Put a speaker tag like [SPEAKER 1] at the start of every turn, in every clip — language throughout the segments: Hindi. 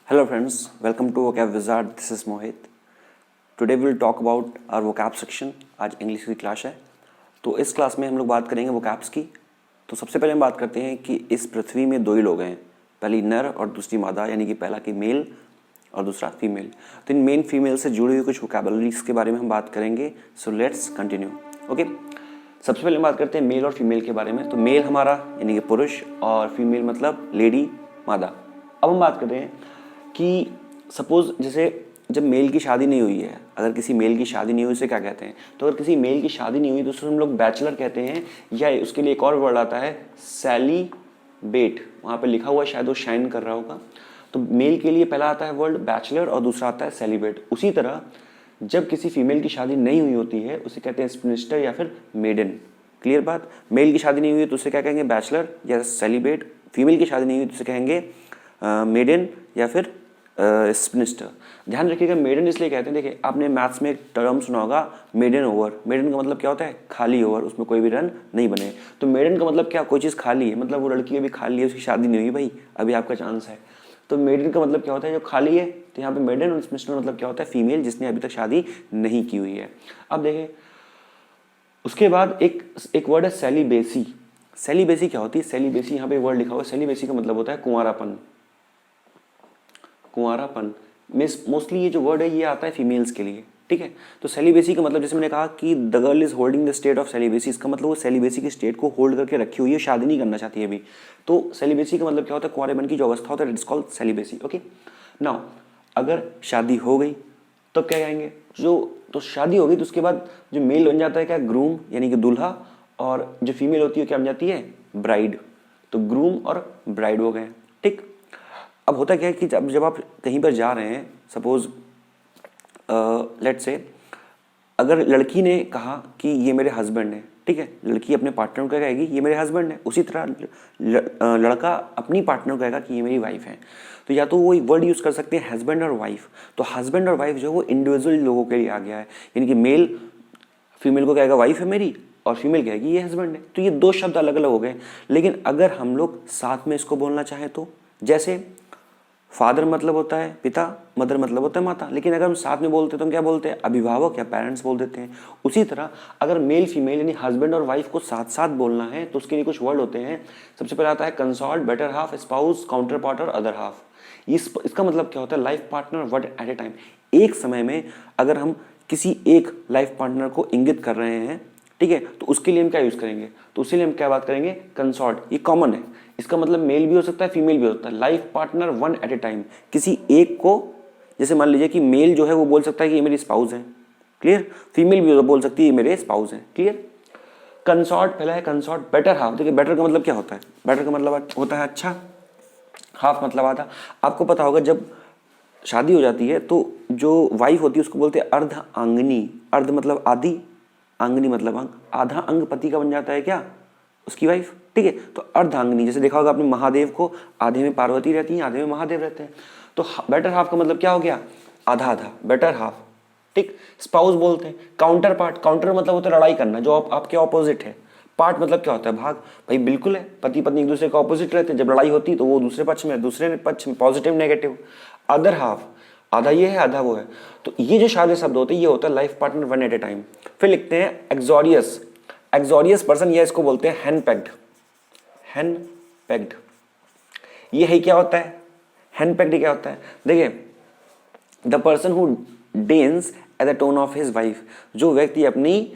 [SPEAKER 1] Hello friends, welcome to Vocab Wizard. This is Mohit. Today we will talk about our vocab section. आज इंग्लिश की क्लास है, तो इस क्लास में हम लोग बात करेंगे vocabs की। तो सबसे पहले हम बात करते हैं कि इस पृथ्वी में दो ही लोग हैं, पहली नर और दूसरी मादा, यानी कि पहला की मेल और दूसरा फीमेल। तो इन मेन फीमेल से जुड़ी हुई कुछ वोकैबुलरीज के बारे में हम बात करेंगे। So let's continue. ओके, सबसे पहले हम बात करते हैं मेल और फीमेल के बारे में। तो मेल हमारा यानी कि पुरुष और फीमेल मतलब लेडी, मादा। अब हम बात करते हैं कि सपोज जैसे जब मेल की शादी नहीं हुई है, अगर किसी मेल की शादी नहीं हुई उसे क्या कहते हैं? तो अगर किसी मेल की शादी नहीं हुई तो उसे हम लोग बैचलर कहते हैं, या उसके लिए एक और वर्ड आता है सेलिबेट। वहाँ पे लिखा हुआ है, शायद वो शाइन कर रहा होगा। तो मेल के लिए पहला आता है वर्ड बैचलर और दूसरा आता है सेलिबेट। उसी तरह जब किसी फीमेल की शादी नहीं हुई होती है उसे कहते हैं स्पिनिस्टर या फिर मेडन। क्लियर बात? मेल की शादी नहीं हुई तो उसे क्या कहेंगे? बैचलर या सेलिबेट। फीमेल की शादी नहीं हुई तो उसे कहेंगे मेडन या फिर स्पिनिस्टर। ध्यान रखिएगा, मेडन इसलिए कहते हैं, देखिए आपने मैथ्स में एक टर्म सुना होगा मेडन ओवर। मेडन का मतलब क्या होता है? खाली ओवर, उसमें कोई भी रन नहीं बने। तो मेडन का मतलब क्या? कोई चीज़ खाली है, मतलब वो लड़की अभी खाली है, उसकी शादी नहीं हुई भाई, अभी आपका चांस है। तो मेडन का मतलब क्या होता है? जो खाली है। तो यहाँ पे मेडन और स्पिनिस्टर मतलब क्या होता है? फीमेल जिसने अभी तक शादी नहीं की हुई है। अब देखें उसके बाद एक वर्ड है सेलिबेसी। सेलिबेसी क्या होती है? सेलिबेसी यहाँ पे वर्ड लिखा हुआ है, सेलिबेसी का मतलब होता है कुंवारापन। कुंवारापन मोस्टली ये जो वर्ड है ये आता है फीमेल्स के लिए, ठीक है। तो सेलिबेसी का मतलब जैसे मैंने कहा कि the girl is holding the state of celibacy, इसका मतलब वो सेलिबेसी की स्टेट को होल्ड करके रखी हुई है, शादी नहीं करना चाहती है अभी। तो सेलिबेसी का मतलब क्या होता है? कुंवारेपन की जो अवस्था होता है, it's called celibacy. Okay, now अगर शादी हो गई तो क्या कहेंगे? तो शादी हो गई तो उसके बाद जो मेल बन जाता है क्या? ग्रूम, यानी कि दूल्हा, और जो फीमेल होती है क्या बन जाती है? ब्राइड। तो ग्रूम और ब्राइड हो गए, ठीक। अब होता क्या है कि जब आप कहीं पर जा रहे हैं, सपोज लेट्स से अगर लड़की ने कहा कि ये मेरे हस्बैंड है, ठीक है, लड़की अपने पार्टनर को कहेगी ये मेरे हस्बैंड है। उसी तरह लड़का अपनी पार्टनर को कहेगा कि ये मेरी वाइफ है। तो या तो वो वर्ड यूज़ कर सकते हैं हस्बैंड और वाइफ। तो हस्बैंड और वाइफ जो है वो इंडिविजुअल लोगों के लिए आ गया है, यानी कि मेल फीमेल को कहेगा वाइफ है मेरी, और फीमेल कहेगी ये हस्बैंड है। तो ये दो शब्द अलग अलग हो गए। लेकिन अगर हम लोग साथ में इसको बोलना चाहें तो, जैसे फादर मतलब होता है पिता, मदर मतलब होता है माता, लेकिन अगर हम साथ में बोलते हैं तो हम क्या बोलते हैं? अभिभावक या पेरेंट्स बोल देते हैं। उसी तरह अगर मेल फीमेल यानी हस्बैंड और वाइफ को साथ साथ बोलना है तो उसके लिए कुछ वर्ड होते हैं। सबसे पहले आता है consort, better half, spouse, counter part और अदर हाफ। इसका मतलब क्या होता है? Life partner word at a time. एक समय में अगर हम किसी एक लाइफ पार्टनर को इंगित कर रहे हैं, ठीक है, तो उसके लिए हम क्या यूज़ करेंगे? तो उसके लिए हम क्या बात करेंगे? कंसॉर्ट। ये कॉमन है, इसका मतलब मेल भी हो सकता है फीमेल भी हो सकता है। Life partner one at a time, किसी एक को, जैसे मान लीजिए कि मेल जो है वो बोल सकता है कि ये मेरी स्पाउस है, क्लियर। फीमेल भी बोल सकती है ये मेरे स्पाउस है, क्लियर। कंसॉर्ट पहला है कंसॉर्ट। बेटर हाफ, देखिए बेटर का मतलब क्या होता है? बेटर का मतलब होता है अच्छा, हाफ मतलब आधा। आपको पता होगा जब शादी हो जाती है तो जो वाइफ होती है उसको बोलते हैं अर्ध आंगनी। अर्ध मतलब आधी, आंगनी मतलब अंग। आधा अंग पति का बन जाता है क्या? उसकी वाइफ, ठीक है। तो अर्धांगिनी, जैसे देखा होगा आपने महादेव को, आधे में पार्वती रहती है, आधे में महादेव रहते हैं। तो बेटर हाफ का मतलब क्या हो गया? आधा आधा, बेटर हाफ, ठीक। स्पाउस बोलते हैं। काउंटर पार्ट, काउंटर मतलब होता है लड़ाई करना, जो आपके ऑपोजिट है। पार्ट मतलब क्या होता है? भाग। भाई बिल्कुल है, पति पत्नी एक दूसरे के ऑपोजिट रहते हैं, जब लड़ाई होती है तो वो दूसरे पक्ष में, दूसरे पक्ष में, पॉजिटिव नेगेटिव। अदर हाफ, आधा ये है आधा वो है। तो ये जो सारे शब्द होते हैं ये होता है life partner one at a time. फिर लिखते हैं एक्सोरियस। एक्सोरियस पर्सन, या इसको बोलते हैं हैंड पैक्ड। हैंड पैक्ड ये है क्या होता है? हैंड पैक्ड क्या होता है? देखिए, the person who dense at the tone of his wife, जो व्यक्ति अपनी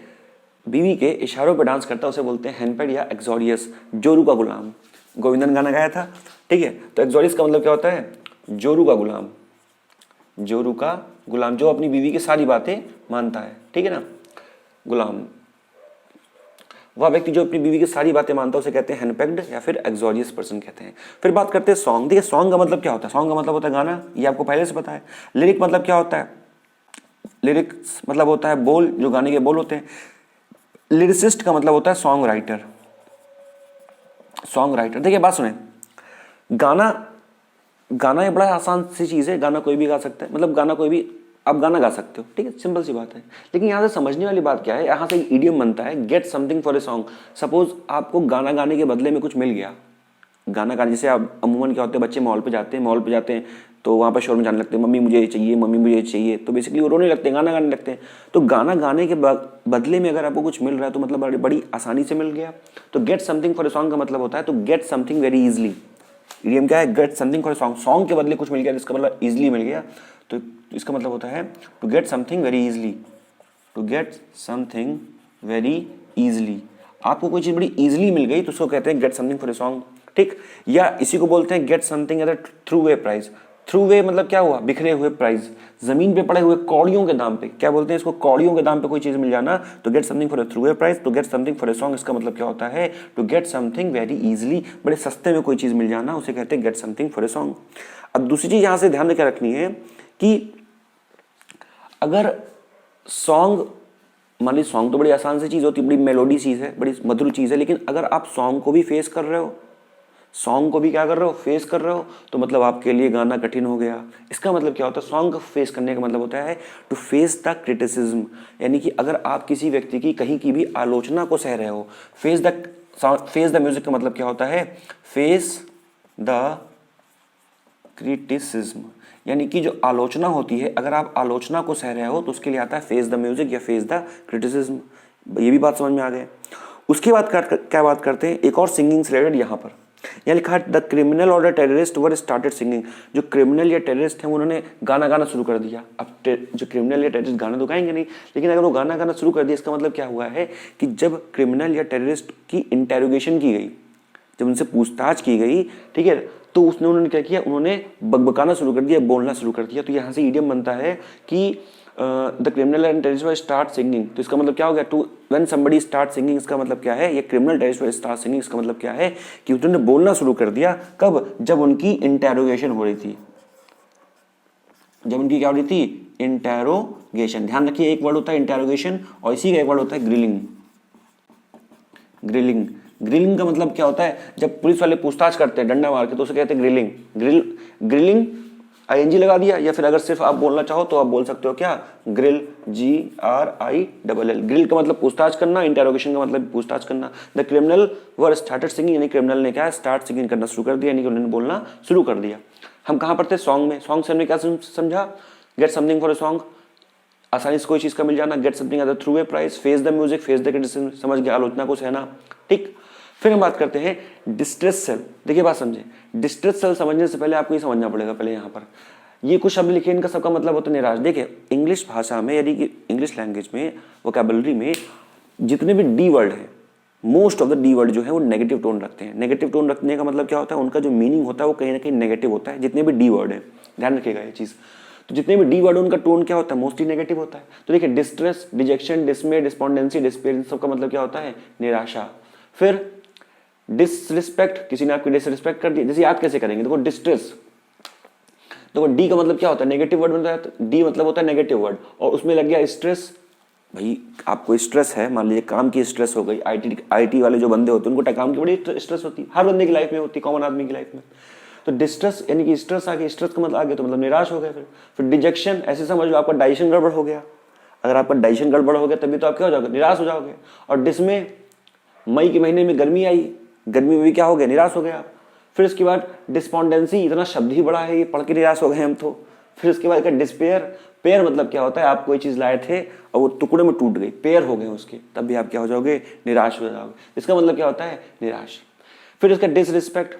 [SPEAKER 1] बीवी के इशारों पर डांस करता है उसे बोलते हैं हैंड पैक्ड या एक्सोरियस। जोरू का गुलाम, गोविंदन गाना गाया था, ठीक है। तो एक्सोरियस का मतलब क्या होता है? जोरू का गुलाम। जोरू का गुलाम, जो अपनी बीवी की सारी बातें मानता है, ठीक है ना, गुलाम। वह व्यक्ति जो अपनी बीवी की सारी बातें मानता है उसे कहते हैं हैंडपैक्ड या फिर एक्सोरियस पर्सन कहते हैं। फिर बात करते हैं सॉन्ग। देखिए सॉन्ग का मतलब क्या होता है? सॉन्ग का मतलब होता है गाना, ये आपको पहले से पता है। लिरिक मतलब क्या होता है? लिरिक्स मतलब होता है बोल, जो गाने के बोल होते हैं। लिरिसिस्ट का मतलब होता है सॉन्ग राइटर। सॉन्ग राइटर, देखिए बात सुने, गाना ये बड़ा आसान सी चीज़ है, गाना कोई भी गा सकता है, मतलब गाना कोई भी आप गाना गा सकते हो, ठीक है, सिंपल सी बात है। लेकिन यहाँ से समझने वाली बात क्या है? यहाँ से इडियम बनता है gate something for a song. Suppose आपको गाना गाने के बदले में कुछ मिल गया, गाना गाने, जैसे आप अमूमन क्या होते हैं, बच्चे मॉल पे जाते हैं तो वहाँ पर शोर में जाने लगते हैं, मम्मी मुझे ये चाहिए, मम्मी मुझे ये चाहिए, तो बेसिकली वो रोने लगते हैं, गाना गाने लगते हैं। तो गाना गाने के बदले में अगर आपको कुछ मिल रहा है तो मतलब बड़ी आसानी से मिल गया। तो get something for a song का मतलब होता है तो get something very easily. Idiom क्या है? Gate something for a song, song के बदले कुछ मिल गया जिसका मतलब इजिली मिल गया, तो इसका मतलब होता है to get something very easily, to get something very easily. आपको कोई चीज़ बड़ी इजिली मिल गई तो उसको कहते हैं get something for a song, ठीक। या इसी को बोलते हैं get something at a throwaway price. Throwaway मतलब क्या हुआ? बिखरे हुए प्राइस, जमीन पे पड़े हुए कौड़ियों के दाम पे, क्या बोलते हैं इसको? कौड़ियों के दाम पे कोई चीज मिल जाना, तो get something for a throwaway price. तो get something for a song इसका मतलब क्या होता है? To get something very easily, बड़े सस्ते में कोई चीज मिल जाना, उसे कहते हैं get something for a song. अब दूसरी चीज यहां से ध्यान में क्या रखनी है कि अगर सॉन्ग, मान लीजिए सॉन्ग तो बड़ी आसान सी चीज होती है, बड़ी मेलोडी चीज है, बड़ी मधुर चीज है, लेकिन अगर आप सॉन्ग को भी फेस कर रहे हो, सॉन्ग को भी क्या कर रहे हो? फेस कर रहे हो, तो मतलब आपके लिए गाना कठिन हो गया। इसका मतलब क्या होता है? सॉन्ग को फेस करने का मतलब होता है टू फेस द क्रिटिसिज्म, यानी कि अगर आप किसी व्यक्ति की कहीं की भी आलोचना को सह रहे हो, फेस द म्यूजिक का मतलब क्या होता है? फेस द क्रिटिसिज्म, यानी कि जो आलोचना होती है, अगर आप आलोचना को सह रहे हो तो उसके लिए आता है फेस द म्यूजिक या फेस द क्रिटिसिज्म। ये भी बात समझ में आ गई। उसके बाद क्या बात करते हैं? एक और सिंगिंग से रिलेटेड यहाँ पर यहाँ लिखा है द क्रिमिनल और the terrorist were started singing. जो क्रिमिनल या टेररिस्ट हैं उन्होंने गाना गाना शुरू कर दिया। अब जो क्रिमिनल या टेररिस्ट गाना तो गाएंगे नहीं, लेकिन अगर वो गाना गाना शुरू कर दिया, इसका मतलब क्या हुआ है कि जब क्रिमिनल या टेररिस्ट की इंटेरोगेशन की गई, जब उनसे पूछताछ की गई, ठीक है, तो उन्होंने क्या किया? उन्होंने बकबकाना शुरू कर दिया, बोलना शुरू कर दिया। तो यहाँ से इडियम बनता है कि the criminal and terrorist start singing. तो इसका मतलब क्या हो गया? To when somebody start singing, इसका मतलब क्या है? ये क्रिमिनल टेररिस्ट स्टार्ट सिंगिंग, इसका मतलब क्या है कि उन्होंने बोलना शुरू कर दिया। कब? जब उनकी इंटेरोगेशन हो रही थी, जब उनकी क्या हो रही थी? इंटेरोगेशन। ध्यान रखिए, एक वर्ड होता है इंटेरोगेशन और इसी का एक वर्ड होता है ग्रिलिंग। ग्रिलिंग, ग्रिलिंग का मतलब क्या होता है? जब पुलिस वाले पूछताछ करते हैं डंडा मार के, तो उसे कहते हैं ग्रिलिंग। ग्रिलिंग आईएनजी लगा दिया, या फिर अगर सिर्फ आप बोलना चाहो तो आप बोल सकते हो क्या? Grill, GRILL। ग्रिल का मतलब पूछताछ करना, इंटेरोगेशन का मतलब पूछताछ करना। The criminal were started singing, यानी क्रिमिनल ने क्या? स्टार्ट सिंगिंग करना शुरू कर दिया, यानी कि उन्होंने बोलना शुरू कर दिया। हम कहाँ पर थे? सॉन्ग में। सॉन्ग से हमने क्या समझा? Gate something for a song, आसानी से कोई चीज का मिल जाना। Get something at the through way price, face the music, face the criticism, समझ गया? आलोचना को सहना, ठीक। फिर हम बात करते हैं डिस्ट्रेस सेल। देखिए बात समझे, डिस्ट्रेस सेल समझने से पहले आपको ये समझना पड़ेगा। पहले यहाँ पर ये कुछ शब्द लिखे, इनका सबका मतलब होता है निराश। देखिए इंग्लिश भाषा में, यानी कि इंग्लिश लैंग्वेज में, वोकैबुलरी में जितने भी डी वर्ड है, most of the D word जो है वो नेगेटिव टोन रखते हैं। नेगेटिव टोन रखने का मतलब क्या होता है? उनका जो मीनिंग होता है वो कहीं ना कहीं नेगेटिव होता है। जितने भी डी वर्ड है, ध्यान रखिएगा ये चीज़। तो जितने भी डी वर्ड उनका टोन क्या होता है? मोस्टली नेगेटिव होता है। तो देखिए distress, dejection, dismay, despondency, despair, इन सबका मतलब क्या होता है? निराशा। फिर डिसरिस्पेक्ट, किसी ने आपकी डिसरिस्पेक्ट कर दी, जैसे याद कैसे करेंगे? देखो डिस्ट्रेस, देखो डी का मतलब क्या होता है? नेगेटिव वर्ड बनता है, तो डी मतलब होता है नेगेटिव वर्ड, और उसमें लग गया स्ट्रेस। भाई आपको स्ट्रेस है, मान लीजिए काम की स्ट्रेस हो गई, आईटी वाले जो बंदे होते हैं उनको काम की बड़ी स्ट्रेस होती है, हर बंदे की लाइफ में होती है, कॉमन आदमी की लाइफ में। तो डिस्ट्रेस यानी कि स्ट्रेस आ गया, स्ट्रेस का मतलब आ गया तो मतलब निराश हो गया। फिर डिजेक्शन, ऐसे समझ लो आपका डाइजेशन गड़बड़ हो गया। अगर आपका डाइजेशन गड़बड़ हो गया तभी तो आप क्या हो जाओगे? निराश हो जाओगे। और डिसमे, मई के महीने में गर्मी आई, गर्मी में भी क्या हो गया? निराश हो गया आप। फिर उसके बाद डिस्पोंडेंसी, इतना शब्द ही बड़ा है, ये पढ़ के निराश हो गए हम तो। फिर उसके बाद क्या? डिस्पेयर। पेयर मतलब क्या होता है? आप कोई चीज लाए थे और वो टुकड़े में टूट गई, पेयर हो गए उसके, तब भी आप क्या हो जाओगे? निराश हो जाओगे। इसका मतलब क्या होता है? निराश। फिर उसका डिसरिस्पेक्ट,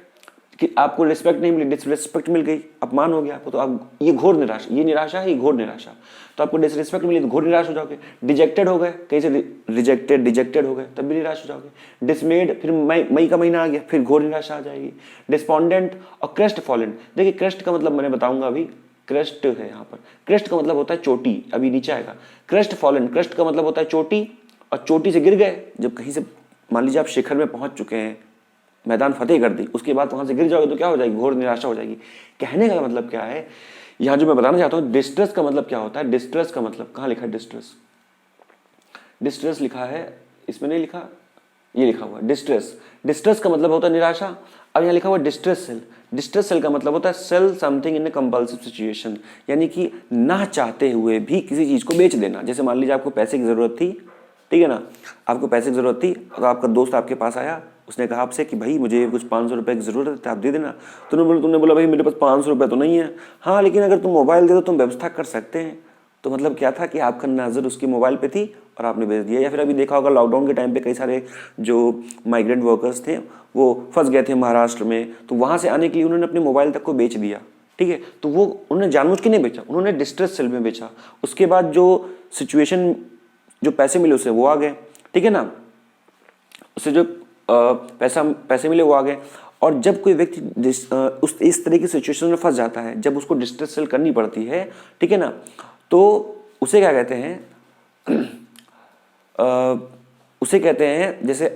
[SPEAKER 1] कि आपको रिस्पेक्ट नहीं मिली, डिसरिस्पेक्ट मिल गई, अपमान हो गया आपको, तो आप ये घोर निराशा, ये निराशा है, ये घोर निराशा। तो आपको डिसरिस्पेक्ट मिली तो घोर निराश हो जाओगे। डिजेक्टेड हो गए, कहीं से डिजेक्टेड हो गए, तब भी निराश हो जाओगे। डिसमेड, फिर मई का महीना आ गया, फिर घोर निराशा आ जाएगी। डिस्पोंडेंट और क्रेस्ट फॉलन। देखिए क्रेस्ट का मतलब मैंने बताऊंगा अभी, क्रेस्ट है यहाँ पर। क्रेस्ट का मतलब होता है चोटी, अभी नीचे आएगा। क्रेस्ट फॉलन, क्रेस्ट का मतलब होता है चोटी, और चोटी से गिर गए। जब कहीं से मान लीजिए आप शिखर में पहुंच चुके हैं, मैदान फतेह कर दी, उसके बाद वहां से गिर जाओगे तो क्या हो जाएगी? घोर निराशा हो जाएगी। कहने का मतलब क्या है यहाँ जो मैं बताना चाहता हूँ, डिस्ट्रेस का मतलब क्या होता है? डिस्ट्रेस का मतलब कहाँ लिखा है? डिस्ट्रेस, डिस्ट्रेस लिखा है, इसमें नहीं लिखा, ये लिखा हुआ है डिस्ट्रेस। डिस्ट्रेस का मतलब होता है निराशा। अब यहाँ लिखा हुआ डिस्ट्रेस सेल। डिस्ट्रेस सेल का मतलब होता है sell something in A compulsive situation, यानी कि ना चाहते हुए भी किसी चीज को बेच देना। जैसे मान लीजिए आपको पैसे की जरूरत थी, ठीक है ना, आपको पैसे की जरूरत थी, और आपका दोस्त आपके पास आया उसने कहा आपसे कि भाई मुझे कुछ 500 रुपये की ज़रूरत है, आप दे देना। तुमने बोला भाई मेरे पास 500 रुपये तो नहीं है। हाँ लेकिन अगर तुम मोबाइल दे दो तुम व्यवस्था कर सकते हैं। तो मतलब क्या था कि आपका नज़र उसकी मोबाइल पे थी और आपने भेज दिया। या फिर अभी देखा होगा लॉकडाउन के टाइम पे कई सारे जो माइग्रेंट वर्कर्स थे वो फंस गए थे महाराष्ट्र में, तो वहाँ से आने के लिए उन्होंने अपने मोबाइल तक को बेच दिया, ठीक है। तो वो उन्होंने जानबूझ के नहीं बेचा, उन्होंने डिस्ट्रेस सेल में बेचा। उसके बाद जो सिचुएशन, जो पैसे मिले उसे वो आ गए, ठीक है ना, उससे जो पैसे मिले वो आ गए। और जब कोई व्यक्ति उस इस तरह की सिचुएशन में फंस जाता है, जब उसको डिस्ट्रेस सेल करनी पड़ती है, ठीक है ना, तो उसे क्या कहते हैं उसे कहते हैं, जैसे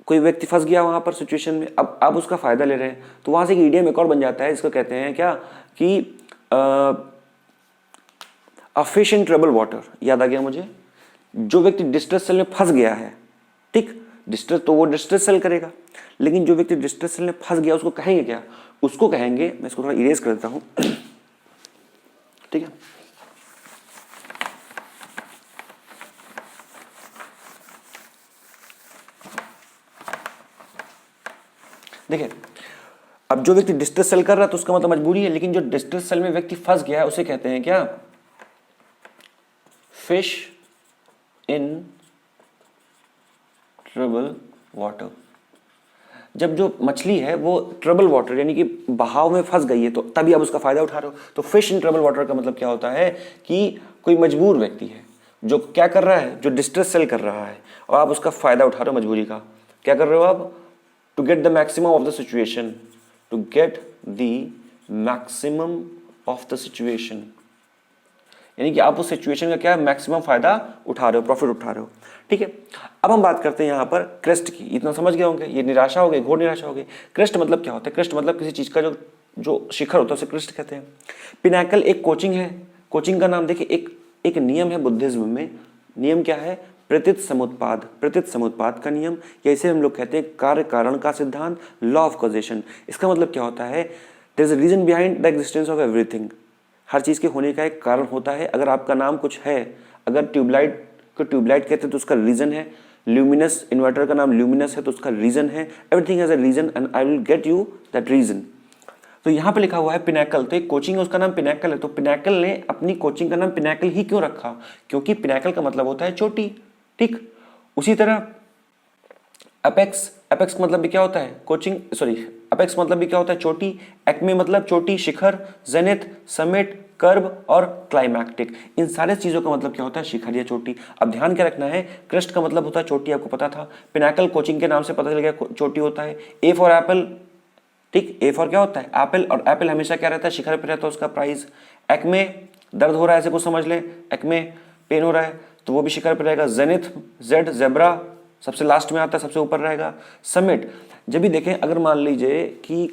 [SPEAKER 1] कोई व्यक्ति फंस गया वहाँ पर सिचुएशन में, अब आप उसका फ़ायदा ले रहे हैं, तो वहाँ से एक ईडियम एक और बन जाता है, इसको कहते हैं क्या कि a fish in trouble water. याद आ गया मुझे? जो व्यक्ति डिस्ट्रेस सेल में फंस गया है, ठीक, डिस्ट्रेस तो वो डिस्ट्रेस सेल करेगा, लेकिन जो व्यक्ति डिस्ट्रेस सेल में फंस गया उसको कहेंगे क्या? उसको कहेंगे, मैं इसको थोड़ा इरेज कर देता हूँ, ठीक है। देखिए, अब जो व्यक्ति डिस्ट्रेस सेल कर रहा है तो उसका मतलब मजबूरी है, लेकिन जो डिस्ट्रेस सेल में व्यक्ति फंस गया है उसे कहते हैं क्या? Fish in trouble water. जब जो मछली है वो ट्रबल वाटर यानी कि बहाव में फंस गई है तो तभी आप उसका फायदा उठा रहे हो। तो फिश इन ट्रबल वाटर का मतलब क्या होता है कि कोई मजबूर व्यक्ति है जो क्या कर रहा है, जो डिस्ट्रेस सेल कर रहा है और आप उसका फायदा उठा रहे हो मजबूरी का। क्या कर रहे हो आप? To get the maximum of the situation, to get the maximum of the situation, यानी कि आप उस सिचुएशन का क्या मैक्सिमम फायदा उठा रहे हो, प्रॉफिट उठा रहे हो, ठीक है। अब हम बात करते हैं यहाँ पर क्रेस्ट की। इतना समझ गए होंगे, ये निराशा हो गई, घोर निराशा हो गई। क्रेस्ट मतलब क्या होता है? क्रेस्ट मतलब किसी चीज का जो शिखर होता है उसे क्रेस्ट कहते हैं। पिनाकल एक कोचिंग है, कोचिंग का नाम देखिए, एक नियम है बुद्धिज्म में। नियम क्या है? प्रतीत समुत्पाद, प्रतीत समुत्पाद का नियम, या इसे हम लोग कहते हैं कार्य कारण का सिद्धांत, लॉ ऑफ कॉजेशन। इसका मतलब क्या होता है? There is a reason behind the existence of everything. हर चीज़ के होने का एक कारण होता है। अगर आपका नाम कुछ है, अगर ट्यूबलाइट को ट्यूबलाइट कहते हैं तो उसका रीज़न है। ल्यूमिनस, इन्वर्टर का नाम ल्यूमिनस है तो उसका रीज़न है। Everything has a reason and I will get you that reason. तो यहाँ पे लिखा हुआ है पिनाकल, तो एक कोचिंग है उसका नाम पिनाकल है। तो पिनाकल ने अपनी कोचिंग का नाम पिनाकल ही क्यों रखा? क्योंकि पिनाकल का मतलब होता है चोटी, ठीक। उसी तरह अपेक्स, अपेक्स मतलब भी क्या होता है? कोचिंग, सॉरी, अपेक्स मतलब भी क्या होता है? चोटी। एक्मे मतलब चोटी, शिखर, जेनिथ, समिट, कर्व और क्लाइमैक्टिक। इन सारे चीजों का मतलब क्या होता है? शिखर या चोटी। अब ध्यान क्या रखना है, क्रेस्ट का मतलब होता है चोटी, आपको पता था। पिनाकल कोचिंग के नाम से पता चल गया चोटी होता है। ए फॉर एप्पल, ठीक, ए फॉर क्या होता है? एप्पल, और एप्पल हमेशा क्या रहता है? शिखर पे रहता है उसका प्राइस। एक्मे, दर्द हो रहा है ऐसे कुछ समझ लें, एक्मे पेन हो रहा है तो वो भी शिखर पे रहेगा। जेनिथ, जेड, जेब्रा सबसे लास्ट में आता है, सबसे ऊपर रहेगा। समिट, जब भी देखें, अगर मान लीजिए कि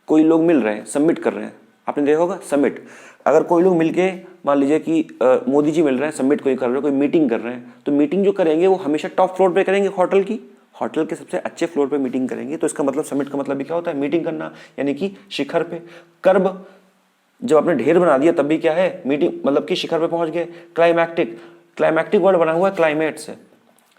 [SPEAKER 1] कोई लोग मिल रहे हैं, सबमिट कर रहे हैं, आपने देखा होगा समिट। अगर कोई लोग मिलके, मान लीजिए कि मोदी जी मिल रहे हैं, सबमिट कोई कर रहे हैं, कोई मीटिंग कर रहे हैं, तो मीटिंग जो करेंगे वो हमेशा टॉप फ्लोर पे करेंगे होटल की, होटल के सबसे अच्छे फ्लोर पे मीटिंग करेंगे। तो इसका मतलब समिट का मतलब भी क्या होता है? मीटिंग करना, यानी कि शिखर पे। कर्ब, जब आपने ढेर बना दिया तब भी क्या है? मीटिंग, मतलब कि शिखर पे पहुंच गए। क्लाइमैक्टिक, क्लाइमैक्टिक वर्ड बना हुआ है क्लाइमेट से,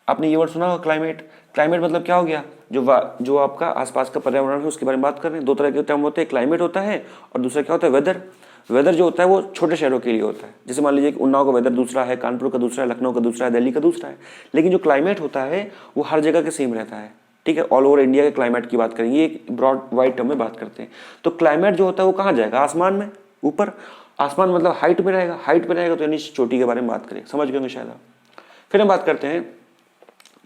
[SPEAKER 1] आपने ये वर्ड सुना होगा क्लाइमेट। क्लाइमेट मतलब क्या हो गया? जो आपका आसपास का पर्यावरण है उसके बारे में बात कर रहे हैं। दो तरह के टर्म होते हैं, क्लाइमेट होता है और दूसरा क्या होता है? वेदर। वेदर जो होता है वो छोटे शहरों के लिए होता है, जैसे मान लीजिए कि उन्नाव का वेदर दूसरा है, कानपुर का दूसरा है, लखनऊ का दूसरा है, दिल्ली का दूसरा है। लेकिन जो क्लाइमेट होता है वो हर जगह के सेम रहता है, ठीक है। ऑल ओवर इंडिया के क्लाइमेट की बात करेंगे, एक ब्रॉड वाइड टर्म में बात करते हैं। तो क्लाइमेट जो होता है वो कहाँ जाएगा? आसमान में, ऊपर। आसमान मतलब हाइट में रहेगा, हाइट में रहेगा तो यानी चोटी के बारे में बात करें, समझ गए शायद। फिर हम बात करते हैं,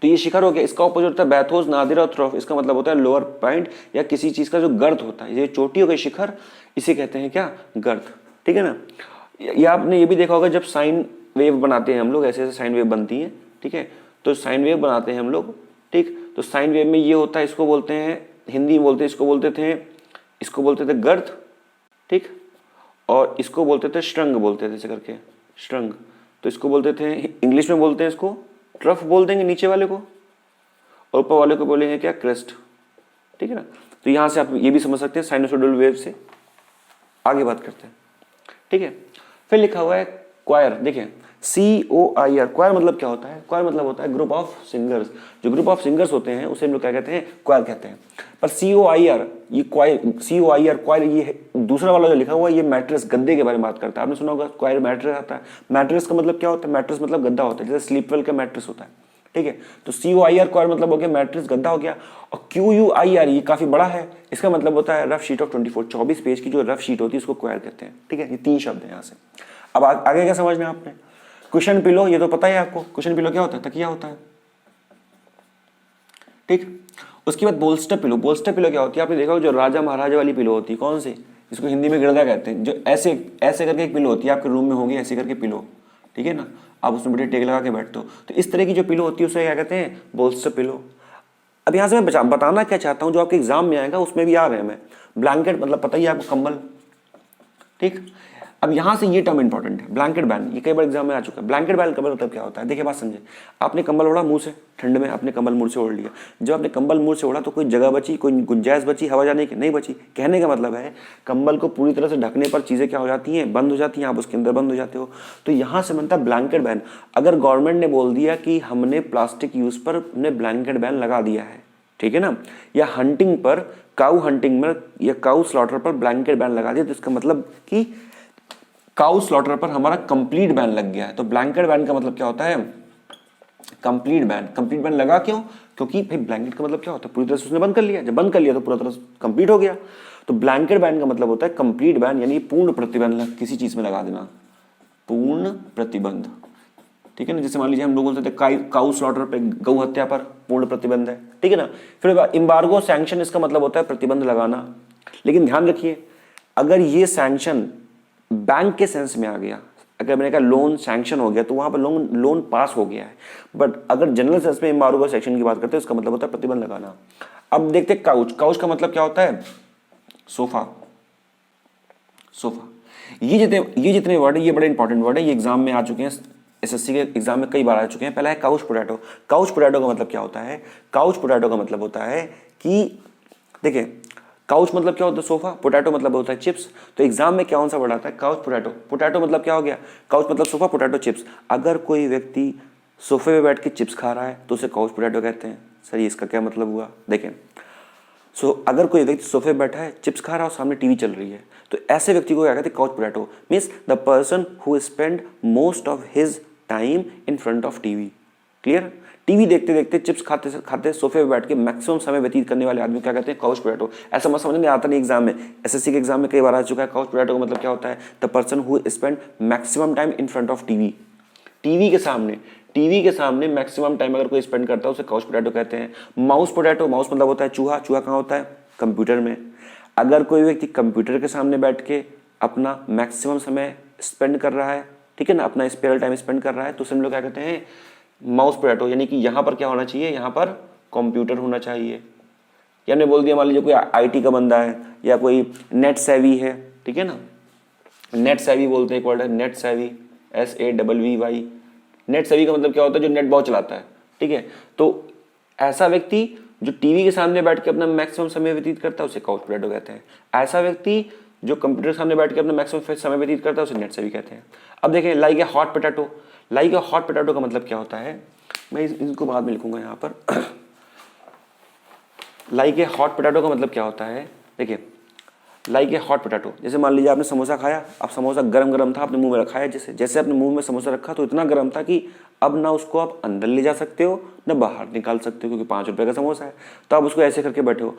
[SPEAKER 1] तो ये शिखर हो गया। इसका ऑपोजिट होता है बैथोस, नादिर और थ्रोफ। इसका मतलब होता है लोअर पॉइंट या किसी चीज का जो गर्त होता है। ये चोटी हो गई, शिखर, इसे कहते हैं क्या? गर्त, ठीक है ना। या आपने ये भी देखा होगा जब साइन वेव बनाते हैं हम लोग, ऐसे ऐसे साइन वेव बनती हैं, ठीक है। तो साइन वेव बनाते हैं हम लोग, ठीक। तो साइन वेव में ये होता है, इसको बोलते हैं, हिंदी में बोलते हैं, इसको बोलते थे गर्त, ठीक। और इसको बोलते थे श्रृंग, बोलते थे ऐसे करके, श्रृंग। तो इसको बोलते थे, इंग्लिश में बोलते हैं इसको ट्रफ बोल देंगे नीचे वाले को, और ऊपर वाले को बोलेंगे क्या? क्रेस्ट, ठीक है ना। तो यहां से आप ये भी समझ सकते हैं साइनोसोइडल वेव से। आगे बात करते हैं, ठीक है। फिर लिखा हुआ है क्वायर, देखिए COIR, क्वायर मतलब क्या होता है? क्वायर मतलब होता है ग्रुप ऑफ सिंगर्स। जो ग्रुप ऑफ सिंगर्स होते हैं उसे हम लोग क्या कहते हैं? क्वायर कहते हैं। पर COIR, ये क्वायर, COIR क्वायर, ये दूसरा वाला जो लिखा हुआ है ये मैट्रेस, गद्दे के बारे में बात करता है। आपने सुना होगा क्वायर मैट्रेस आता है। मैट्रेस का मतलब क्या होता है? मैट्रेस मतलब गद्दा होता है, जैसे स्लीपवेल का मैट्रेस होता है, ठीक है। तो COIR क्वायर मतलब हो गया मैट्रेस, गद्दा हो गया। और QUIR ये काफी बड़ा है, इसका मतलब होता है रफ शीट ऑफ 24 पेज की जो रफ शीट होती है उसको क्वायर कहते हैं, ठीक है। ये 3 शब्द है यहाँ से। अब आगे क्या समझना है आपने? कुशन पिलो, ये तो पता है आपको, कुशन पिलो क्या होता है? तकिया होता है, ठीक। उसके बाद बोल्स्टर पिलो, बोल्स्टर पिलो क्या होती है? आपने देखा हो जो राजा महाराजा वाली पिलो होती है, कौन सी? इसको हिंदी में गिरदा कहते हैं। जो ऐसे ऐसे करके एक पिलो होती है, आपके रूम में होगी ऐसे करके पिलो, ठीक है ना, आप उसमें बड़े टेक लगा के बैठते हो। तो इस तरह की जो पिलो होती है उसे क्या कहते हैं? Bolster pillow. अब यहाँ से मैं बताना क्या चाहता हूँ, जो आपके एग्जाम में आएगा उसमें भी आ रहे हैं मैं, ब्लैंकेट मतलब पता ही है आपको, कंबल, ठीक। अब यहां से ये टर्म इंपॉर्टेंट है, ब्लैंकेट बैन, ये कई बार एग्जाम में आ चुका है। ब्लैंकेट बैन का मतलब क्या होता है? देखिए बात समझे, आपने कंबल ओढ़ा मुंह से, ठंड में आपने कंबल मुंह से ओढ़ लिया। जब आपने कंबल मुंह से ओढ़ा तो कोई जगह बची, कोई गुंजाइश बची हवा जाने की? नहीं बची। कहने का मतलब है कंबल को पूरी तरह से ढकने पर चीजें क्या हो जाती हैं? बंद हो जाती हैं, आप उसके अंदर बंद हो जाते हो। तो यहां से बनता है ब्लैंकेट बैन। अगर गवर्नमेंट ने बोल दिया कि हमने प्लास्टिक यूज पर हमने ब्लैंकेट बैन लगा दिया है, ठीक है ना, या हंटिंग पर, काऊ हंटिंग में या काऊ स्लॉटर पर ब्लैंकेट बैन लगा दिया, तो इसका मतलब कि काऊ स्लॉटर पर हमारा कंप्लीट बैन लग गया है। तो ब्लैंकेट बैन का मतलब क्या होता है? Complete ban. कंप्लीट बैन लगा क्यों? क्योंकि भाई ब्लैंकेट का मतलब क्या होता है? पूरी तरह से उसने बंद कर लिया। जब बंद कर लिया तो पूरा तरह से कंप्लीट हो गया। तो ब्लैंकेट बैन का मतलब होता है कंप्लीट बैन, यानी पूर्ण प्रतिबंध किसी चीज में लगा देना, पूर्ण प्रतिबंध, ठीक है ना। जैसे मान लीजिए हम लोग बोलते थे काऊ स्लॉटर पे, गौ हत्या पर पूर्ण प्रतिबंध है, ठीक है ना। फिर एम्बार्गो सैंक्शन, इसका मतलब होता है प्रतिबंध लगाना। लेकिन ध्यान रखिए, अगर ये सैंक्शन बैंक के सेंस में आ गया, अगर मैंने कहा लोन सैंक्शन हो गया तो वहां पर लोन पास हो गया है। बट अगर जनरल सेंस में एम्बार्गो सेक्शन की बात करते हैं, इसका मतलब होता है प्रतिबंध लगाना। अब देखते हैं काउच। काउच का मतलब क्या होता है? Sofa, sofa. ये जितने वर्ड है ये बड़े इंपॉर्टेंट वर्ड है, ये एग्जाम में आ चुके हैं, SSC के एग्जाम में कई बार आ चुके हैं। पहला है काउच पोटैटो। काउच पोटैटो का मतलब क्या होता है? काउच पोटैटो का मतलब होता है कि देखिए, काउच मतलब क्या होता है? सोफा। पोटैटो मतलब होता है चिप्स। तो एग्जाम में क्या कौन सा वर्ड आता है? Couch potato. पोटैटो मतलब क्या हो गया? काउच मतलब सोफा, पोटैटो चिप्स। अगर कोई व्यक्ति सोफे पे बैठ के चिप्स खा रहा है तो उसे काउच पोटैटो कहते हैं। सर इसका क्या मतलब हुआ? देखें, अगर कोई व्यक्ति सोफे पे बैठा है, चिप्स खा रहा है और सामने टीवी चल रही है, तो ऐसे व्यक्ति को क्या कहते हैं? Couch potato. Means the person who spend most of his time in front of TV. Clear? TV देखते देखते, चिप्स खाते खाते सोफे पे बैठ के मैक्सिमम समय व्यतीत करने वाले आदमी क्या कहते हैं? Couch potato. ऐसा मत समझ में आता नहीं एग्जाम में, SSC के एग्जाम में कई बार आ चुका है। काउच पोटैटो का मतलब क्या होता है? The person who spend maximum time in front of TV. TV के सामने मैक्सिमम टाइम अगर कोई स्पेंड करता है उसे काउच पोटैटो कहते हैं। माउस पोटैटो, माउस मतलब होता है चूहा। चूहा कहाँ होता है? कंप्यूटर में। अगर कोई व्यक्ति कंप्यूटर के सामने बैठ के अपना मैक्सिमम समय स्पेंड कर रहा है, ठीक है ना, अपना स्पेयर टाइम स्पेंड कर रहा है, तो उसे हम लोग क्या कहते हैं? Mouse potato. यानी कि यहाँ पर क्या होना चाहिए? यहाँ पर कंप्यूटर होना चाहिए। या हमने बोल दिया मान लीजिए कोई IT का बंदा है या कोई नेट सेवी है, ठीक है ना, नेट सेवी बोलते हैं, एक वर्ड है नेट सेवी, SAVVY। नेट सेवी का मतलब क्या होता है? जो नेट बहुत चलाता है, ठीक है। तो ऐसा व्यक्ति जो टीवी के सामने बैठ के अपना मैक्सिमम समय व्यतीत करता है उसे काउच पोटैटो कहते हैं। ऐसा व्यक्ति जो कंप्यूटर के सामने बैठ के अपना मैक्सिमम समय व्यतीत करता है उसे नेट सेवी कहते हैं। अब देखें, like a hot potato. Like a hot potato का मतलब क्या होता है? मैं इनको बाद में लिखूंगा यहाँ पर। लाइक ए हॉट पोटैटो का मतलब क्या होता है? देखिए, लाइक ए हॉट पोटैटो, जैसे मान लीजिए आपने समोसा खाया, अब समोसा गरम गरम था, आपने मुंह में रखा है, जैसे जैसे आपने मुंह में समोसा रखा तो इतना गर्म था कि अब ना उसको आप अंदर ले जा सकते हो ना बाहर निकाल सकते हो, क्योंकि 5 रुपए का समोसा है। तो आप उसको ऐसे करके बैठे हो।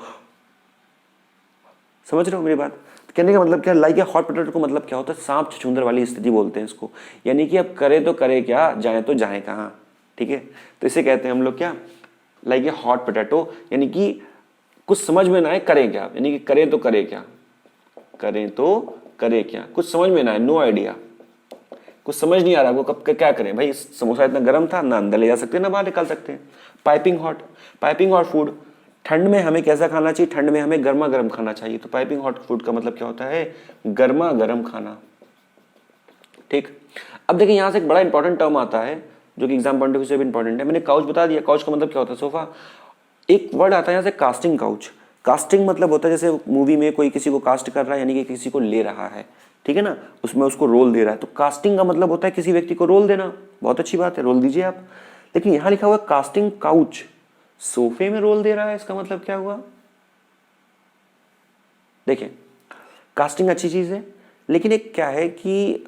[SPEAKER 1] समझ रहे हो मेरी बात? कहने का मतलब क्या? लाइक ए हॉट पोटैटो को मतलब क्या होता है? सांप छछूंदर वाली स्थिति बोलते हैं इसको। यानी कि अब करे तो करे क्या, जाए तो जाए कहाँ, ठीक है। तो इसे कहते हैं हम लोग क्या? Like a hot potato. यानी कि कुछ समझ में ना आए करें क्या, यानी कि करे तो करे क्या, करें तो करे क्या, कुछ समझ में ना आए, नो आइडिया, कुछ समझ नहीं आ रहा आपको कब क्या करें। भाई समोसा इतना गर्म था, ना अंदर ले जा सकते ना बाहर निकाल सकते हैं। Piping hot. Piping hot food, ठंड में हमें कैसा खाना चाहिए? ठंड में हमें गर्मा गर्म खाना चाहिए। तो पाइपिंग हॉट फूड का मतलब क्या होता है? गर्मा गर्म खाना, ठीक। अब देखिए यहां से एक बड़ा इंपॉर्टेंट टर्म आता है जो कि एग्जाम पॉइंट ऑफ व्यू से भी इंपॉर्टेंट है। मैंने काउच बता दिया, काउच का मतलब क्या होता है? सोफा। एक वर्ड आता है यहाँ से कास्टिंग काउच। कास्टिंग मतलब होता है जैसे मूवी में कोई किसी को कास्ट कर रहा है, यानी कि किसी को ले रहा है, ठीक है ना, उसमें उसको रोल दे रहा है। तो कास्टिंग का मतलब होता है किसी व्यक्ति को रोल देना। बहुत अच्छी बात है, रोल दीजिए आप। लेकिन यहां लिखा हुआ है कास्टिंग काउच, सोफे में रोल दे रहा है, इसका मतलब क्या हुआ? देखिए, कास्टिंग अच्छी चीज है, लेकिन एक क्या है कि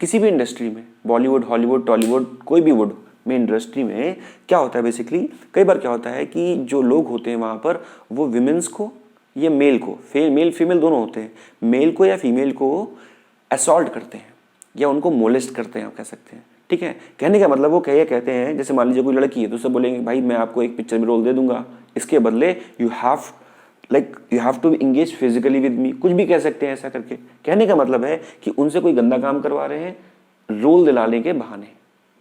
[SPEAKER 1] किसी भी इंडस्ट्री में, बॉलीवुड, हॉलीवुड, टॉलीवुड, कोई भी वुड में इंडस्ट्री में क्या होता है बेसिकली, कई बार क्या होता है कि जो लोग होते हैं वहां पर वो विमेंस को या मेल को, मेल फीमेल दोनों होते हैं, मेल को या फीमेल को असॉल्ट करते हैं या उनको मोलेस्ट करते हैं, आप कह सकते हैं, ठीक है। कहने का मतलब वो कहते हैं, जैसे मान लीजिए कोई लड़की है तो उससे बोलेंगे भाई मैं आपको एक पिक्चर में रोल दे दूंगा, इसके बदले you have to engage physically with me, कुछ भी कह सकते हैं ऐसा करके। कहने का मतलब है कि उनसे कोई गंदा काम करवा रहे हैं रोल दिलाने के बहाने।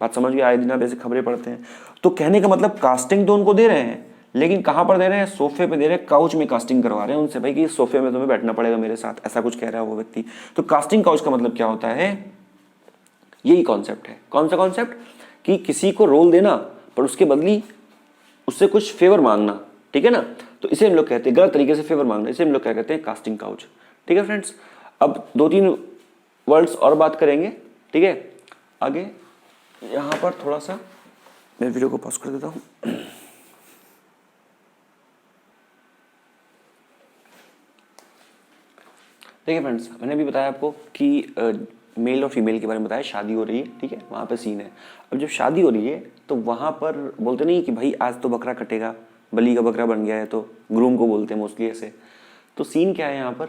[SPEAKER 1] बात समझ गए? आए दिन आप ऐसे खबरें पढ़ते हैं। तो कहने का मतलब कास्टिंग तो उनको दे रहे हैं, लेकिन कहां पर दे रहे हैं? सोफे पे दे रहे हैं, काउच में कास्टिंग करवा रहे हैं उनसे, भाई कि सोफे में तुम्हें बैठना पड़ेगा मेरे साथ, ऐसा कुछ कह रहा है वो व्यक्ति। तो कास्टिंग काउच का मतलब क्या होता है? यही कॉन्सेप्ट है। कौन सा कॉन्सेप्ट? कि किसी को रोल देना पर उसके बदली उससे कुछ फेवर मांगना, ठीक है ना। तो इसे हम लोग कहते हैं, गलत तरीके से फेवर मांगना, इसे हम लोग क्या कहते हैं? Casting couch. ठीक है फ्रेंड्स, अब 2-3 वर्ड्स और बात करेंगे, ठीक है। आगे यहां पर थोड़ा सा मैं वीडियो को पॉज कर देता हूं। देखिए फ्रेंड्स, मैंने अभी बताया आपको कि मेल और फीमेल के बारे में बताया, शादी हो रही है, ठीक है, वहाँ पे सीन है। अब जब शादी हो रही है तो वहाँ पर बोलते नहीं कि भाई आज तो बकरा कटेगा, बलि का बकरा बन गया है, तो ग्रूम को बोलते हैं मोस्टली ऐसे। तो सीन क्या है यहाँ पर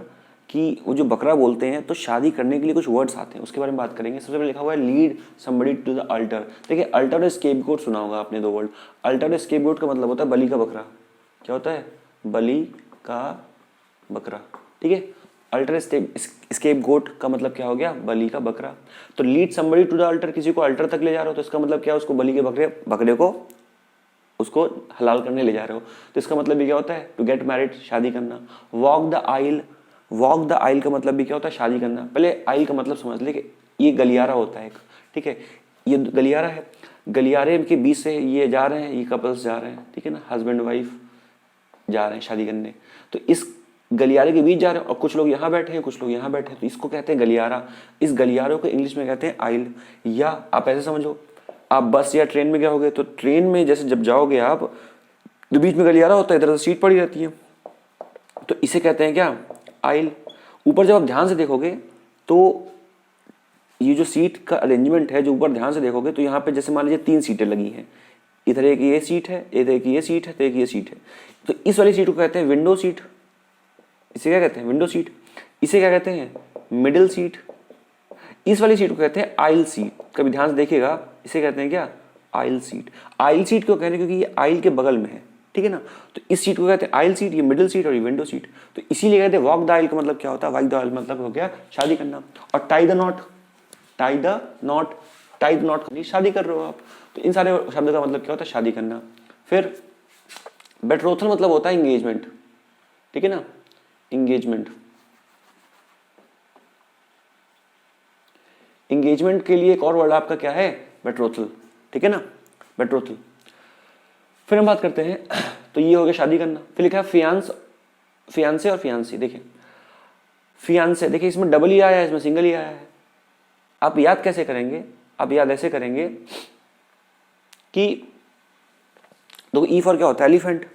[SPEAKER 1] कि वो जो बकरा बोलते हैं, तो शादी करने के लिए कुछ वर्ड्स आते हैं, उसके बारे में बात करेंगे। सबसे पहले लिखा हुआ है lead somebody to the altar. देखिए, अल्टर और स्केपगोट सुना होगा आपने, 2 वर्ड। अल्टर और स्केपगोट का मतलब होता है बलि का बकरा। क्या होता है? बलि का बकरा, ठीक है। अल्टर स्केपगोट का मतलब क्या हो गया? बलि का बकरा। तो lead somebody to the altar, किसी को अल्टर तक ले जा रहे हो, तो इसका मतलब क्या है? उसको बलि के बकरे को उसको हलाल करने ले जा रहे हो। तो इसका मतलब भी क्या होता है? टू गेट मैरिड, शादी करना। Walk the aisle, walk the aisle का मतलब भी क्या होता है? शादी करना। पहले आइल का मतलब समझ ले कि ये गलियारा होता है एक, ठीक है, ये गलियारा है, गलियारे के बीच से ये जा रहे हैं, ये कपल्स जा रहे हैं, ठीक है ना, हस्बैंड वाइफ जा रहे हैं शादी करने। तो इस गलियारे के बीच जा रहे हैं और कुछ लोग यहाँ बैठे हैं, कुछ लोग यहाँ बैठे हैं, तो इसको कहते हैं गलियारा। इस गलियारों को इंग्लिश में कहते हैं आइल। या आप ऐसे समझो, आप बस या ट्रेन में गए तो ट्रेन में जैसे जब जाओगे आप, तो बीच में गलियारा होता है, इधर से सीट पड़ी रहती है, तो इसे कहते हैं क्या? आइल। ऊपर जब आप ध्यान से देखोगे तो ये जो सीट का अरेंजमेंट है, जो ऊपर ध्यान से देखोगे तो यहाँ पे जैसे मान लीजिए 3 सीटें लगी हैं, इधर एक ये सीट है, इधर एक ये सीट है, तो एक ये सीट है। तो इस वाली सीट को कहते हैं विंडो सीट। इसे क्या कहते हैं? Window seat. इसे क्या कहते हैं? Middle seat. इस वाली सीट को कहते हैं आइल सीट। कभी ध्यान से देखिएगा, इसे कहते हैं क्या? आइल सीट। आइल सीट क्यों कहते हैं? क्योंकि ये आइल के बगल में है, ठीक है ना। तो इस सीट को कहते हैं आइल सीट, ये मिडिल सीट और ये विंडो सीट। तो इसीलिए कहते हैं वॉक द आइल का मतलब क्या होता है? वॉक द आइल मतलब हो गया शादी करना। और tie the not, tie the not, tie the not, शादी कर रहे हो आप। तो इन सारे शब्द का मतलब क्या होता है? शादी करना। फिर बेट्रोथल मतलब होता है इंगेजमेंट, ठीक है ना, इंगेजमेंट। इंगेजमेंट के लिए एक और वर्ड आपका क्या है? बेट्रोथल, ठीक है ना, बेट्रोथल। फिर हम बात करते हैं, तो ये हो गया शादी करना। फिर लिखा है फियांस, फियांसे और फियांसी। देखिए फियांसे, देखिए इसमें डबल ही आया है, इसमें सिंगल ही आया है। आप याद कैसे करेंगे? आप याद ऐसे करेंगे कि देखो ई फॉर क्या होता है? एलिफेंट।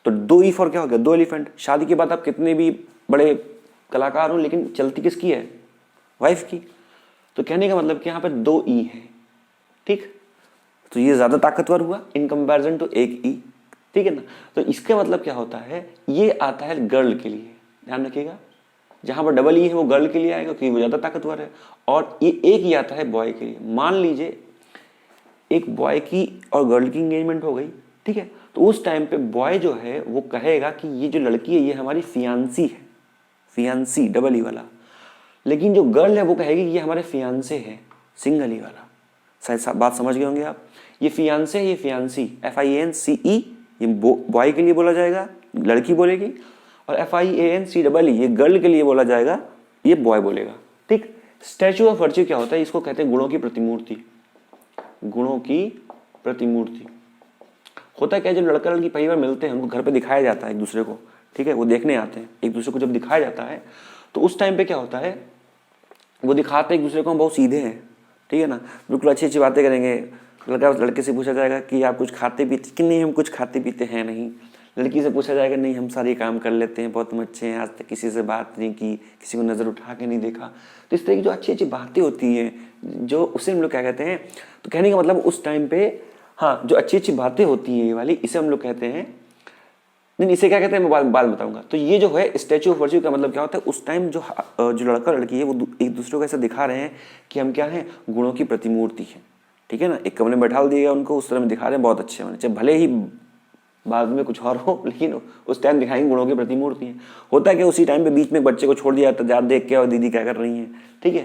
[SPEAKER 1] तो 2 ई फॉर क्या हो गया? 2 एलिफेंट। शादी के बाद आप कितने भी बड़े कलाकार हो, लेकिन चलती किसकी है? वाइफ की। तो कहने का मतलब कि यहाँ पे 2 ई है, ठीक। तो ये ज्यादा ताकतवर हुआ इन कंपैरिजन टू 1 ई, ठीक है ना। तो इसका मतलब क्या होता है? ये आता है गर्ल के लिए, ध्यान रखिएगा। जहां पर डबल ई है वो गर्ल के लिए आएगा क्योंकि वो ज्यादा ताकतवर है। और ये 1 ही आता है बॉय के लिए। मान लीजिए एक बॉय की और गर्ल की एंगेजमेंट हो गई, ठीक है, तो उस टाइम पे बॉय जो है वो कहेगा कि ये जो लड़की है ये हमारी फियांसी है, फियांसी डबल ई वाला। लेकिन जो गर्ल है वो कहेगी ये हमारे फियांसे है, सिंगल ई वाला। शायद बात समझ गए होंगे आप। ये फियांसे, ये फियांसी, FIANCE, ये बॉय के लिए बोला जाएगा, लड़की बोलेगी। और FIANCEE, ये गर्ल के लिए बोला जाएगा, ये बॉय बोलेगा, ठीक। स्टैचू ऑफ वर्च्यू क्या होता है? इसको कहते हैं गुणों की प्रतिमूर्ति, गुणों की प्रतिमूर्ति। होता क्या है, जो लड़का लड़की पहली बार मिलते हैं उनको घर पे दिखाया जाता है एक दूसरे को, ठीक है, वो देखने आते हैं एक दूसरे को, जब दिखाया जाता है तो उस टाइम पे क्या होता है, वो दिखाते हैं एक दूसरे को हम बहुत सीधे हैं, ठीक है ना, बिल्कुल अच्छी अच्छी बातें करेंगे। लड़का लड़के से पूछा जाएगा कि आप कुछ खाते पीते कि नहीं, हम कुछ खाते पीते हैं नहीं। लड़की से पूछा जाएगा नहीं, हम सारे काम कर लेते हैं, बहुत हम अच्छे हैं, आज तक किसी से बात नहीं की, किसी को नज़र उठा के नहीं देखा। तो इस तरह की जो अच्छी अच्छी बातें होती हैं जो उसे हम लोग क्या कहते हैं, तो कहने का मतलब उस टाइम पे हाँ जो अच्छी अच्छी बातें होती हैं ये वाली, इसे हम लोग कहते हैं, नहीं इसे क्या कहते हैं मैं बाद बताऊंगा। तो ये जो है स्टैचू ऑफ वर्च्यू का मतलब क्या होता है, उस टाइम जो लड़का लड़की है वो एक दूसरे को ऐसा दिखा रहे हैं कि हम क्या हैं, गुणों की प्रतिमूर्ति है, ठीक है ना, एक कमरे में बैठा दिया उनको, उस तरह में दिखा रहे हैं बहुत अच्छे होने, चाहे भले ही बाद में कुछ और हो, लेकिन उस टाइम दिखाएंगे गुणों की प्रतिमूर्ति है। होता है कि उसी टाइम पे बीच में बच्चे को छोड़ दिया जाता है, जा देख के और दीदी क्या कर रही हैं, ठीक है।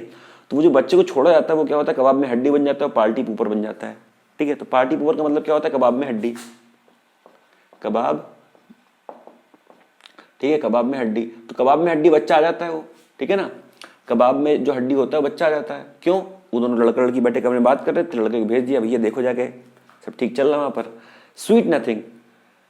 [SPEAKER 1] तो वो जो बच्चे को छोड़ा जाता है वो क्या होता है, कबाब में हड्डी बन जाता है, पार्टी पूपर बन जाता है, ठीक है। तो पार्टी पूपर का मतलब क्या होता है, कबाब में हड्डी, कबाब, ठीक है, कबाब में हड्डी। तो कबाब में हड्डी बच्चा आ जाता है वो, ठीक है ना, कबाब में जो हड्डी होता है बच्चा आ जाता है। क्यों, वो दोनों लड़का लड़की बैठे कमरे में बात कर रहे थे, लड़के को भेज दिया, भैया देखो जाके सब ठीक चल रहा है वहाँ पर। स्वीट नथिंग,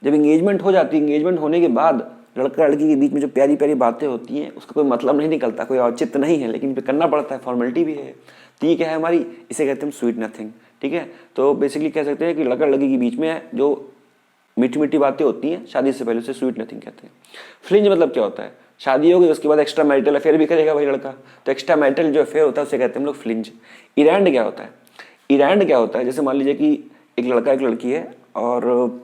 [SPEAKER 1] जब इंगेजमेंट हो जाती है, इंगेजमेंट होने के बाद लड़का लड़की के बीच में जो प्यारी प्यारी बातें होती हैं उसका कोई मतलब नहीं निकलता, कोई औचित्य नहीं है, लेकिन पे करना पड़ता है, फॉर्मेलिटी भी है। तो ये क्या है हमारी, इसे कहते हैं स्वीट नथिंग, ठीक है। तो बेसिकली कह सकते हैं कि लड़का लड़की के बीच में जो मीठी मीठी बातें होती हैं शादी से पहले, उसे स्वीट नथिंग कहते हैं। फ्लिंज मतलब क्या होता है, शादी होगी उसके बाद एक्स्ट्रा मैरिटल अफेयर भी करेगा भाई लड़का, तो एक्स्ट्रा मैरिटल जो अफेयर होता है उसे कहते हैं हम लोग फ्लिंज। इरैंड क्या होता है, इरैंड क्या होता है, जैसे मान लीजिए कि एक लड़का एक लड़की है और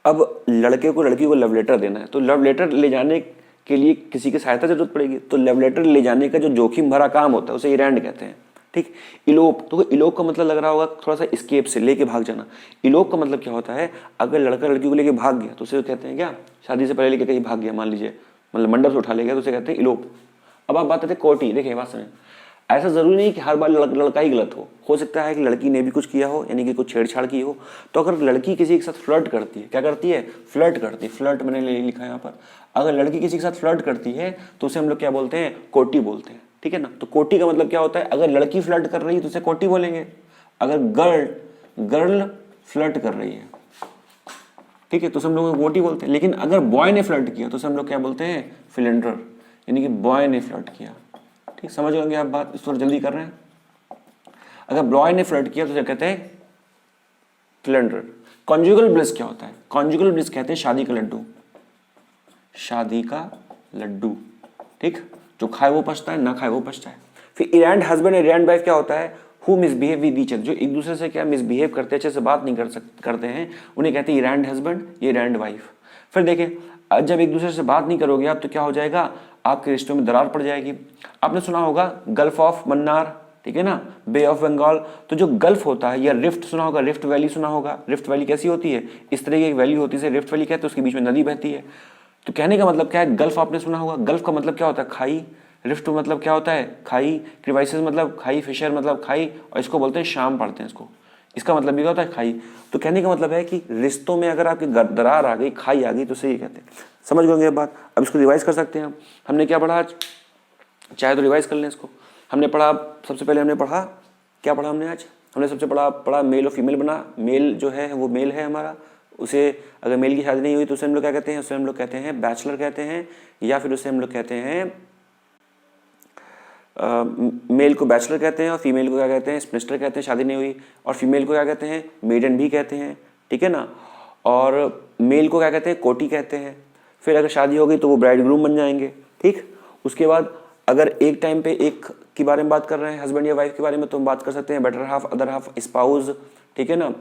[SPEAKER 1] अब लड़के को लड़की को लव लेटर देना है, तो लव लेटर ले जाने के लिए किसी की सहायता जरूरत पड़ेगी, तो लव लेटर ले जाने का जो जोखिम भरा काम होता है उसे इरैंड कहते हैं, ठीक। इलोप, तो इलोप का मतलब लग रहा होगा थोड़ा सा स्केप से, लेके भाग जाना। इलोप का मतलब क्या होता है, अगर लड़का लड़की को लेके भाग गया तो उसे कहते हैं क्या, शादी से पहले लेके कहीं भाग गया मान लीजिए, मतलब मंडप से उठा ले गया, तो उसे कहते हैं इलोप। अब आप बात करते हैं कोर्टी, देखिए बात सुने, ऐसा जरूरी नहीं कि हर बार लड़का ही गलत हो सकता है कि लड़की ने भी कुछ किया हो, यानी कि कुछ छेड़छाड़ की हो। तो अगर लड़की किसी के साथ फ्लर्ट करती है, क्या करती है, फ्लर्ट करती है, फ्लर्ट मैंने लिखा है यहाँ पर, अगर लड़की किसी के साथ फ्लर्ट करती है तो उसे हम लोग क्या बोलते हैं, कोटी बोलते हैं, ठीक है ना। तो कोटी का मतलब क्या होता है, अगर लड़की फ्लर्ट कर रही है तो उसे कोटी बोलेंगे, अगर गर्ल फ्लर्ट कर रही है, ठीक है, तो हम लोग कोटी बोलते हैं। लेकिन अगर बॉय ने फ्लर्ट किया तो हम लोग क्या बोलते हैं, फिलेंडर, यानी कि बॉय ने फ्लर्ट किया, ठीक, समझ गए आप बात, इस थोड़ा जल्दी कर रहे हैं। अगर बॉय ने फ्लर्ट किया तो क्या कहते हैं, फिलेंडर। कॉन्जुगल ब्लिस क्या होता है, कॉन्जुगल ब्लिस कहते हैं शादी का लड्डू, शादी का लड्डू, ठीक, जो खाए वो पछता है, ना खाए वो पछता है। फिर इरैंड हस्बैंड इरैंड वाइफ क्या होता है, who misbehave with each other, जो एक दूसरे से क्या मिसबिहेव करते हैं, अच्छे से बात नहीं करते हैं, उन्हें कहते हैं इरैंड हस्बैंड, ये इरैंड वाइफ। फिर देखें जब एक दूसरे से बात नहीं करोगे आप तो क्या हो जाएगा, आपके रिश्तों में दरार पड़ जाएगी। आपने सुना होगा गल्फ ऑफ मन्नार, ठीक है ना, बे ऑफ बंगाल। तो जो गल्फ होता है या रिफ्ट सुना होगा, रिफ्ट वैली सुना होगा, रिफ्ट वैली कैसी होती है, इस तरह की एक वैली होती है, रिफ्ट वैली कहते हैं, उसके बीच में नदी बहती है। तो कहने का मतलब क्या है, गल्फ आपने सुना होगा, गल्फ का मतलब क्या होता है, खाई, रिफ्ट मतलब क्या होता है, खाई, क्रिवाइसिस मतलब खाई, फिशर मतलब खाई, और इसको बोलते हैं शाम पढ़ते हैं इसको, इसका मतलब भी होता है खाई। तो कहने का मतलब है कि रिश्तों में अगर आपकी दरार आ गई, खाई आ गई, तो सही कहते हैं। समझ गए बात, अब इसको रिवाइज कर सकते हैं हम। हमने क्या पढ़ा आज, चाहे तो रिवाइज कर लें इसको। हमने पढ़ा, सबसे पहले हमने पढ़ा, क्या पढ़ा हमने आज, हमने सबसे पढ़ा मेल और फीमेल बना। मेल जो है वो मेल है हमारा, उसे अगर मेल की शादी नहीं हुई तो उसे हम लोग क्या कहते हैं, उसे हम लोग कहते हैं बैचलर कहते हैं, या फिर उसे हम लोग कहते हैं मेल को बैचलर कहते हैं और फीमेल को क्या कहते हैं, स्पिनिस्टर कहते हैं, शादी नहीं हुई। और फीमेल को क्या कहते हैं, मेडन भी कहते हैं, ठीक है ना। और मेल को क्या कहते हैं, कोटी कहते हैं। फिर अगर शादी हो गई तो वो ब्राइड ग्रूम बन जाएंगे, ठीक। उसके बाद अगर एक टाइम पे एक के बारे में बात कर रहे हैं, हस्बैंड या वाइफ के बारे में, तो हम बात कर सकते हैं better half, other half, spouse, ठीक है ना,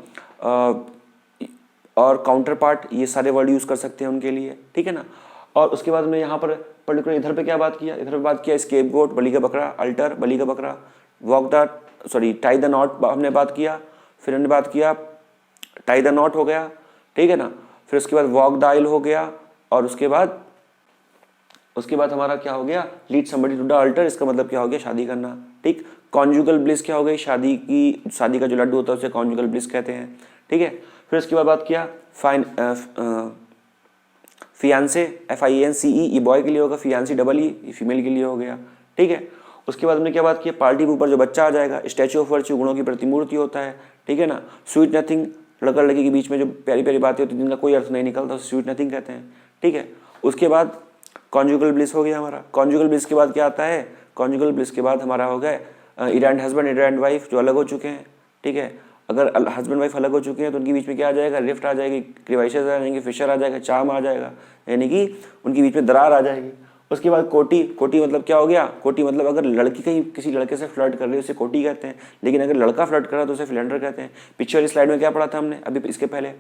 [SPEAKER 1] और काउंटर पार्ट, ये सारे वर्ड यूज़ कर सकते हैं उनके लिए, ठीक है ना। और उसके बाद हमने यहाँ पर पर्टिकुलर इधर पे क्या बात किया, इधर पे बात किया स्केप गोट, बलि का बकरा, अल्टर, बलि का बकरा, walk the tie the not हमने बात किया। फिर हमने बात किया टाई द नॉट हो गया, ठीक है ना। फिर उसके बाद वॉक द आइल हो गया, और उसके बाद हमारा क्या हो गया, lead somebody to the altar, इसका मतलब क्या हो गया, शादी करना, ठीक। कॉन्जुगल ब्लिस क्या हो गई, शादी का जो लड्डू होता है उसे कॉन्जुगल ब्लिस कहते हैं, ठीक है। फिर उसके बाद बात किया फियांसे, FIANCE, ये बॉय के लिए होगा, फियांसी डबल ई फीमेल के लिए हो गया, ठीक है। उसके बाद हमने क्या बात की, पार्टी के ऊपर जो बच्चा आ जाएगा, स्टैचू ऑफ वर्च्यू गुणों की प्रतिमूर्ति होता है, ठीक है ना। स्वीट नथिंग लड़का लड़की के बीच में जो प्यारी प्यारी बातें होती हैं जिनका कोई अर्थ नहीं निकलता, उसे स्वीट नथिंग कहते हैं, ठीक है। उसके बाद कॉन्जुगल ब्लिस हो गया हमारा। कॉन्जुगल ब्लिस के बाद क्या आता है, कॉन्जुगल ब्लिस के बाद हमारा हो गया ईड एंड हस्बैंड, ईड एंड वाइफ जो अलग हो चुके हैं, ठीक है। अगर हस्बैंड वाइफ अलग हो चुके हैं तो उनके बीच में क्या आ जाएगा, रिफ्ट आ जाएगी, क्रिवाइसेस आ जाएंगे, फिशर आ जाएगा, चाम आ जाएगा, यानी कि उनके बीच में दरार आ जाएगी। उसके बाद कोटी, कोटी मतलब क्या हो गया, कोटी मतलब अगर लड़की कहीं किसी लड़के से फ्लर्ट कर रही है उसे कोटी कहते हैं, लेकिन अगर लड़का फ्लर्ट कर रहा है तो उसे फ्लेंडर कहते हैं। पिछले वाली स्लाइड में क्या पढ़ा था हमने अभी इसके पहले,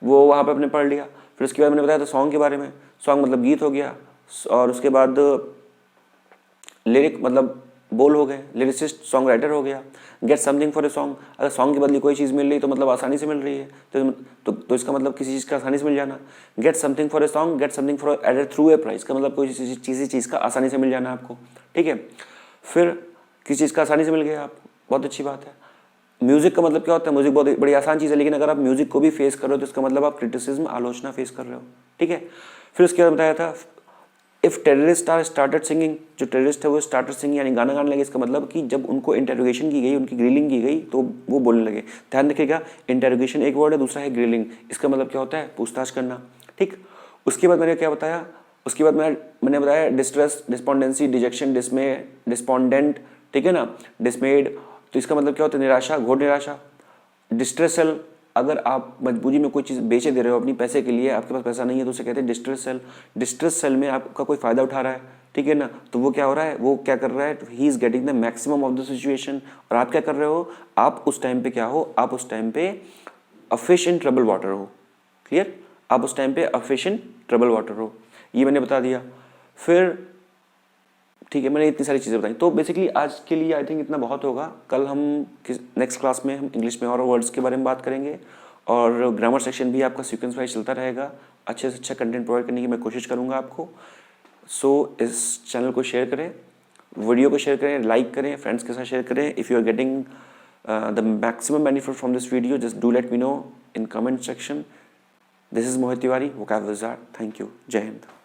[SPEAKER 1] वो वहाँ पे अपने पढ़ लिया। फिर उसके बाद मैंने बताया था सॉन्ग के बारे में, सॉन्ग मतलब गीत हो गया, और उसके बाद लिरिक मतलब बोल हो गए, लिरिसिस्ट सॉन्ग राइटर हो गया। Gate something for a song, अगर सॉन्ग के बदले कोई चीज़ मिल रही तो मतलब आसानी से मिल रही है, तो इसका मतलब किसी चीज़ का आसानी से मिल जाना। Get something for a song, get something for added through a price का मतलब कोई किसी चीज़ का आसानी से मिल जाना आपको, ठीक है। फिर किसी चीज़ का आसानी से मिल गया आपको, बहुत अच्छी बात है। म्यूजिक का मतलब क्या होता है, म्यूजिक बहुत बड़ी आसान चीज़ है, लेकिन अगर आप म्यूजिक को भी फेस कर रहे हो तो इसका मतलब आप क्रिटिसिज्म, आलोचना फेस कर रहे हो, ठीक है। फिर उसके बाद बताया था if terrorist are started singing, जो टेररिस्ट है वो स्टार्टेड सिंगिंग यानी गाना गाने लगे, इसका मतलब कि जब उनको इंटेरोगेशन की गई, उनकी ग्रिलिंग की गई तो वो बोलने लगे। ध्यान रखिएगा, इंटेरोगेशन एक वर्ड है, दूसरा है ग्रिलिंग, इसका मतलब क्या होता है, पूछताछ करना, ठीक। उसके बाद मैंने क्या बताया, उसके बाद मैंने बताया डिस्ट्रेस, डिस्पोंडेंसी, डिजेक्शन, डिसमे, डिस्पोंडेंट, ठीक है ना, डिसमेड, तो इसका मतलब क्या होता है, निराशा, घोर निराशा। डिस्ट्रेसल, अगर आप मजबूरी में कोई चीज़ बेचे दे रहे हो अपनी पैसे के लिए, आपके पास पैसा नहीं है तो उसे कहते हैं डिस्ट्रेस सेल। डिस्ट्रेस सेल में आपका कोई फ़ायदा उठा रहा है, ठीक है ना, तो वो क्या हो रहा है, वो क्या कर रहा है, he is getting the maximum of the situation. और आप क्या कर रहे हो, आप उस टाइम पे क्या हो, आप उस टाइम पे a fish in trouble water हो, क्लियर, आप उस टाइम पे a fish in trouble water हो, ये मैंने बता दिया। फिर ठीक है, मैंने इतनी सारी चीज़ें बताई, तो बेसिकली आज के लिए आई थिंक इतना बहुत होगा। कल हम नेक्स्ट क्लास में हम इंग्लिश में और वर्ड्स के बारे में बात करेंगे, और ग्रामर सेक्शन भी आपका सीक्वेंस वाइज चलता रहेगा। अच्छे से अच्छा कंटेंट प्रोवाइड करने की मैं कोशिश करूँगा आपको। सो इस चैनल को शेयर करें, वीडियो को शेयर करें, लाइक करें, फ्रेंड्स के साथ शेयर करें। If you are getting the maximum benefit from this video, just do let me know in comment section. This is Mohit Tiwari, vocab wizard. Thank you, Jai Hind.